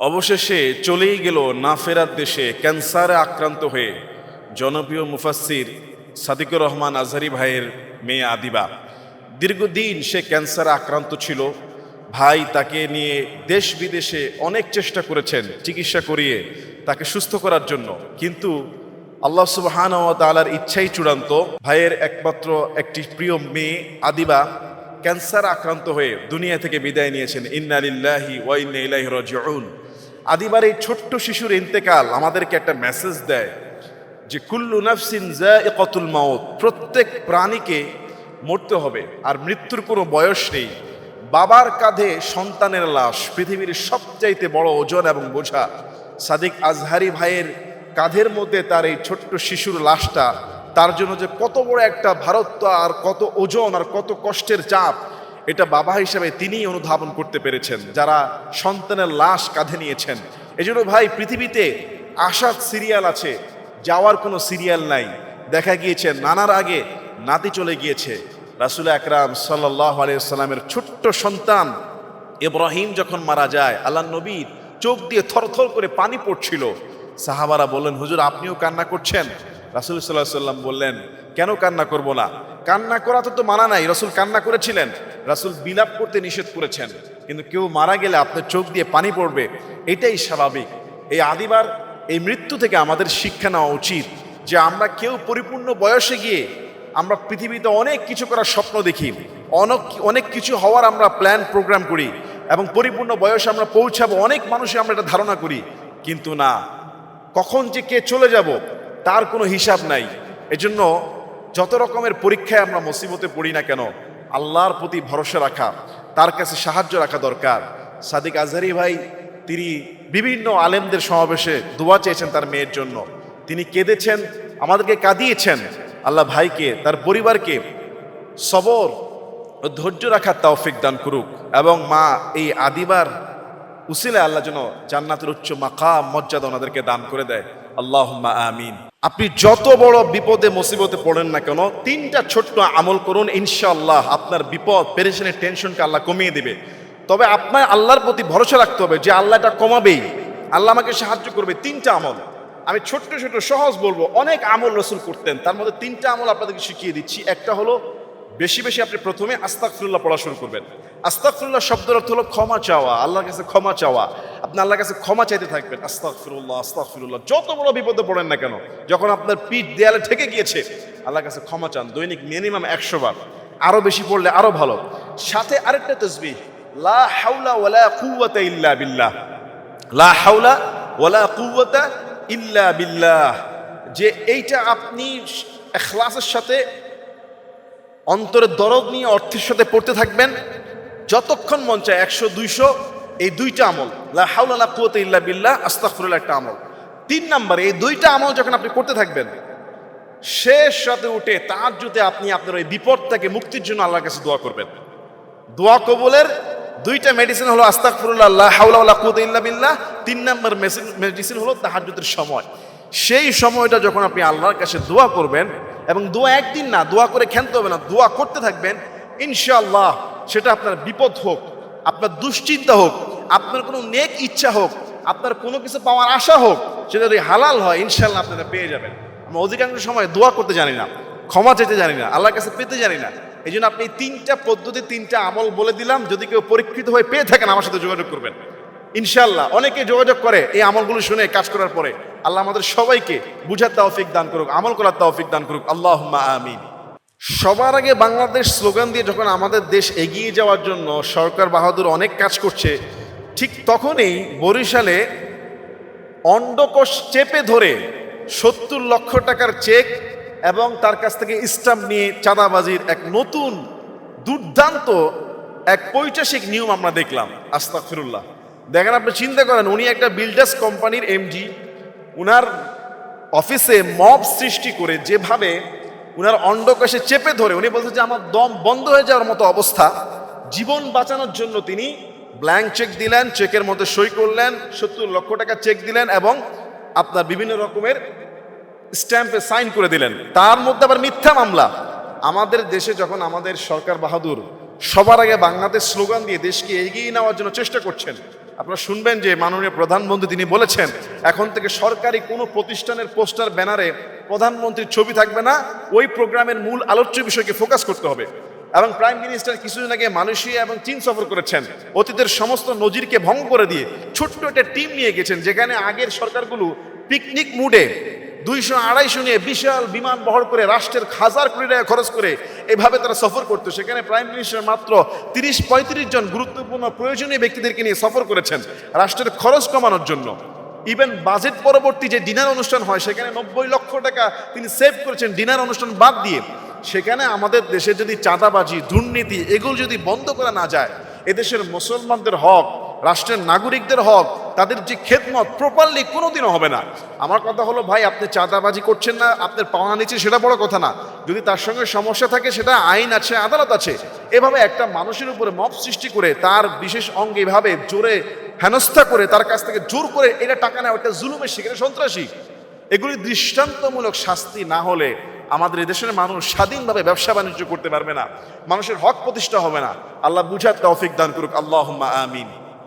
অবশেষে চলেই গেল না ফেরার দেশে ক্যান্সারে আক্রান্ত হয়ে জনপ্রিয় মুফাসসির সাদিকুর রহমান আজহারি ভাইয়ের মেয়ে আদিবা। দীর্ঘদিন সে ক্যান্সারে আক্রান্ত ছিল। ভাই তাকে নিয়ে দেশ বিদেশে অনেক চেষ্টা করেছেন চিকিৎসা করিয়ে তাকে সুস্থ করার জন্য, কিন্তু আল্লাহ সুবহানাহু ওয়া তাআলার ইচ্ছাই চূড়ান্ত। ভাইয়ের একমাত্র একটি প্রিয় মেয়ে আদিবা ক্যান্সার আক্রান্ত হয়ে দুনিয়া থেকে বিদায় নিয়েছেন। ইন্না লিল্লাহি ওয়া ইন্না ইলাইহি রাজিউন। আদিবার এই ছোট্ট শিশুর ইন্তেকাল আমাদেরকে একটা মেসেজ দেয় যে কুল্লু নাফসিন যায়িকাতুল মাউত, প্রত্যেক প্রাণীকে মরতে হবে, আর মৃত্যুর কোনো বয়স নেই। বাবার কাঁধে সন্তানের লাশ পৃথিবীর সবচাইতে বড় ওজন এবং বোঝা। সাদিক আজহারি ভাইয়ের কাঁধের মধ্যে তার এই ছোট্ট শিশুর লাশটা, তার জন্য যে কত বড় একটা ভারত্ব আর কত ওজন আর কত কষ্টের চাপ, এটা বাবা হিসেবে তিনিই অনুধাবন করতে পেরেছেন, যারা সন্তানের লাশ কাঁধে নিয়েছেন। এজন্য ভাই, পৃথিবীতে আসার সিরিয়াল আছে, যাওয়ার কোনো সিরিয়াল নাই। দেখা গিয়েছে নানার আগে নাতি চলে গিয়েছে। রাসূল আকরাম সাল্লাল্লাহু আলাইহি ওয়াসাল্লামের ছোট্ট সন্তান ইব্রাহিম যখন মারা যায়, আল্লাহ নবীর চোখ দিয়ে থরথর করে পানি পড়ছিল। সাহাবারা বললেন, হুজুর আপনিও কান্না করছেন? রাসূল সাল্লাল্লাহু আলাইহি ওয়াসাল্লাম বললেন, কেন কান্না করব না? কান্না করা তো মানা নাই। রাসূল কান্না করেছিলেন, রাসূল বিলাপ করতে নিষেধ করেছেন, কিন্তু কেউ মারা গেলে আপনার চোখ দিয়ে পানি পড়বে, এটাই স্বাভাবিক। এই আদিবার এই মৃত্যু থেকে আমাদের শিক্ষা নেওয়া উচিত যে আমরা কেউ পরিপূর্ণ বয়সে গিয়ে আমরা পৃথিবীতে অনেক কিছু করার স্বপ্ন দেখি, অনেক কিছু হওয়ার আমরা প্ল্যান প্রোগ্রাম করি, এবং পরিপূর্ণ বয়সে আমরা পৌঁছাবো, অনেক মানুষই আমরা এটা ধারণা করি, কিন্তু না, কখন যে কে চলে যাব তার কোনো হিসাব নাই। এজন্য যত রকমের পরীক্ষায় আমরা মুসিবতে পড়ি না কেন, আল্লাহর প্রতি ভরসা রাখা, তার কাছে সাহায্য রাখা দরকার। সাদিক আজহারি ভাই তিনি বিভিন্ন আলেমদের সমাবেশে দোয়া চেয়েছেন তার মেয়ের জন্য। তিনি কেঁদেছেন, আমাদেরকে কাঁদিয়েছেন। আল্লাহ ভাইকে, তার পরিবারকে সবর ও ধৈর্য রাখার তৌফিক দান করুক, এবং মা এই আদিবার উসিলায় আল্লাহ যেন জান্নাতের উচ্চ মাকাম মর্যাদা ওনাদেরকে দান করে দেয়। আল্লাহুম্মা আমিন। আপনি যত বড় বিপদে মুসিবতে পড়েন না কেন, তিনটা ছোট্ট আমল করুন, ইনশাআল্লাহ আপনার বিপদ পেরেশানির টেনশনকে আল্লাহ কমিয়ে দিবে। তবে আপনার আল্লাহর প্রতি ভরসা রাখতে হবে যে আল্লাহ এটা কমাবেই, আল্লাহ আমাকে সাহায্য করবে। তিনটা আমল আমি ছোট্ট ছোট্ট সহজ বলবো, অনেক আমল রাসূল করতেন, তার মধ্যে তিনটা আমল আপনাদেরকে শিখিয়ে দিচ্ছি। একটা হলো, বেশি বেশি আপনি প্রথমে আস্তাগফিরুল্লাহ পড়া শুরু করবেন। আস্তাগফিরুল্লাহ শব্দের অর্থ হলো ক্ষমা চাওয়া, আল্লাহর কাছে ক্ষমা চাওয়া। আপনি আল্লাহর কাছে ক্ষমা চাইতে থাকবেন, আস্তাগফিরুল্লাহ আস্তাগফিরুল্লাহ। যত বড় বিপদে পড়েন না কেন, যখন আপনার পিঠ দেয়ালে ঠেকে গিয়েছে, আল্লাহর কাছে ক্ষমা চান। দৈনিক মিনিমাম 100 বার, আরো বেশি পড়লে আরো ভালো। সাথে আরেকটা তাসবিহ, লা হাওলা ওয়ালা কুওয়াতা ইল্লা বিল্লাহ, লা হাওলা ওয়ালা কুওয়াতা ইল্লা বিল্লাহ। যে এইটা আপনি ইখলাসের সাথে, অন্তরের দরদ নিয়ে, অর্থের সাথে পড়তে থাকবেন যতক্ষণ মন চায়, 100 200। এই দুইটা আমল, লা হাওলা ওয়ালা কুওয়াতা ইল্লা বিল্লাহ, আস্তাগফিরুল্লাহ একটা আমল। 3 নম্বরে এই দুইটা আমল যখন আপনি করতে থাকবেন, শেষ রাতে উঠে তাহাজ্জুদে আপনি আপনার ওই বিপদ থেকে মুক্তির জন্য আল্লাহর কাছে দোয়া করবেন। দোয়া কবুলের দুইটা মেডিসিন হলো আস্তাগফিরুল্লাহ, লা হাওলা ওয়ালা কুওয়াতা ইল্লা বিল্লাহ। 3 নম্বর মেডিসিন হলো তাহাজ্জুদের সময়। সেই সময়টা যখন আপনি আল্লাহর কাছে দোয়া করবেন, এবং দোয়া একদিন না, দোয়া করে ক্ষান্ত হবে না, দোয়া করতে থাকবেন, ইনশাআল্লাহ সেটা আপনার বিপদ হোক, আপনার দুশ্চিন্তা হোক, আপনার কোনো নেক ইচ্ছা হোক, আপনার কোনো কিছু পাওয়ার আশা হোক, সেটা যদি হালাল হয়, ইনশাআল্লাহ আপনারা পেয়ে যাবেন। আমরা অধিকাংশ সময় দোয়া করতে জানি না, ক্ষমা চাইতে জানি না, আল্লাহর কাছে পেতে জানি না। এই জন্য আপনি তিনটা পদ্ধতি, তিনটা আমল বলে দিলাম। যদি কেউ পরীক্ষিত হয়ে পেয়ে থাকেন, আমার সাথে যোগাযোগ করবেন ইনশাআল্লাহ। অনেকে যোগাযোগ করে এই আমলগুলো শুনে কাজ করার পরে। আল্লাহ আমাদের সবাইকে বুঝার তৌফিক দান করুক, আমল করার তৌফিক দান করুক। আল্লাহুম্মা আমিন। সবার আগে বাংলাদেশ স্লোগান দিয়ে যখন আমাদের দেশ এগিয়ে যাওয়ার জন্য সরকার বাহাদুর অনেক কাজ করছে, ঠিক তখনই বরিশালে অন্ডকোষ চেপে ধরে 70 লক্ষ টাকার চেক এবং তার কাছ থেকে স্টাম্প নিয়ে চাঁদাবাজির এক নতুন দুর্দান্ত এক পৈশাচিক নিয়ম আমরা দেখলাম। আস্তাগফিরুল্লাহ। দেখেন, আপনি চিন্তা করেন, উনি একটা বিল্ডার্স কোম্পানির এমডি, উনার অফিসে মব সৃষ্টি করে যেভাবে উনার অন্ডকোষে চেপে ধরে, উনি বলছেন যে আমার দম বন্ধ হয়ে যাওয়ার মতো অবস্থা, জীবন বাঁচানোর জন্য তিনি ব্ল্যাঙ্ক চেক দিলেন, চেকের মধ্যে সই করলেন, 70 লক্ষ টাকা চেক দিলেন, এবং আপনার বিভিন্ন রকমের স্ট্যাম্পে সাইন করে দিলেন। তার মধ্যে আবার মিথ্যা মামলা। আমাদের দেশে যখন আমাদের সরকার বাহাদুর সবার আগে বাংলাদেশ স্লোগান দিয়ে দেশকে এগিয়ে নেওয়ার জন্য চেষ্টা করছেন, আপনারা শুনবেন যে মাননীয় প্রধানমন্ত্রী তিনি বলেছেন এখন থেকে সরকারি কোনো প্রতিষ্ঠানের পোস্টার ব্যানারে প্রধানমন্ত্রীর ছবি থাকবে না, ওই প্রোগ্রামের মূল আলোচ্য বিষয়কে ফোকাস করতে হবে। এবং প্রাইম মিনিস্টার কিছুদিন আগে মালয়েশিয়া এবং চীন সফর করেছেন, অতীতের সমস্ত নজিরকে ভঙ্গ করে দিয়ে ছোট্ট একটা টিম নিয়ে গেছেন, যেখানে আগের সরকারগুলো পিকনিক মুডে 200-250 নিয়ে বিশাল বিমান বহর করে রাষ্ট্রের হাজার কোটি টাকা খরচ করে এভাবে তারা সফর করতো। সেখানে প্রাইম মিনিস্টার মাত্র 30-35 জন গুরুত্বপূর্ণ প্রয়োজনীয় ব্যক্তিদেরকে নিয়ে সফর করেছেন রাষ্ট্রের খরচ কমানোর জন্য। ইভেন বাজেট পরবর্তী যে ডিনার অনুষ্ঠান হয় সেখানে 90 লক্ষ টাকা তিনি সেভ করেছেন ডিনার অনুষ্ঠান বাদ দিয়ে। সেখানে আমাদের দেশে যদি চাঁদাবাজি, দুর্নীতি এগুলো যদি বন্ধ করা না যায়, এদেশের মুসলমানদের হক, রাষ্ট্রের নাগরিকদের হক, তাদের যে খেদমত প্রপারলি কোনোদিনও হবে না। আমার কথা হলো ভাই, আপনি চাঁদাবাজি করছেন না, আপনার পাওনা নিচ্ছে সেটা বড় কথা না, যদি তার সঙ্গে সমস্যা থাকে সেটা আইন আছে, আদালত আছে। এভাবে একটা মানুষের উপরে মব সৃষ্টি করে তার বিশেষ অঙ্গে এভাবে জোরে হেনস্থা করে তার কাছ থেকে জোর করে এটা টাকা নেওয়া, একটা জুলুমের শিকার, সন্ত্রাসী। এগুলি দৃষ্টান্তমূলক শাস্তি না হলে আমাদের এদেশের মানুষ স্বাধীনভাবে ব্যবসা বাণিজ্য করতে পারবে না, মানুষের হক প্রতিষ্ঠা হবে না। আল্লাহ বুঝার তৌফিক দান করুক, আল্লাহুম্মা আমিন।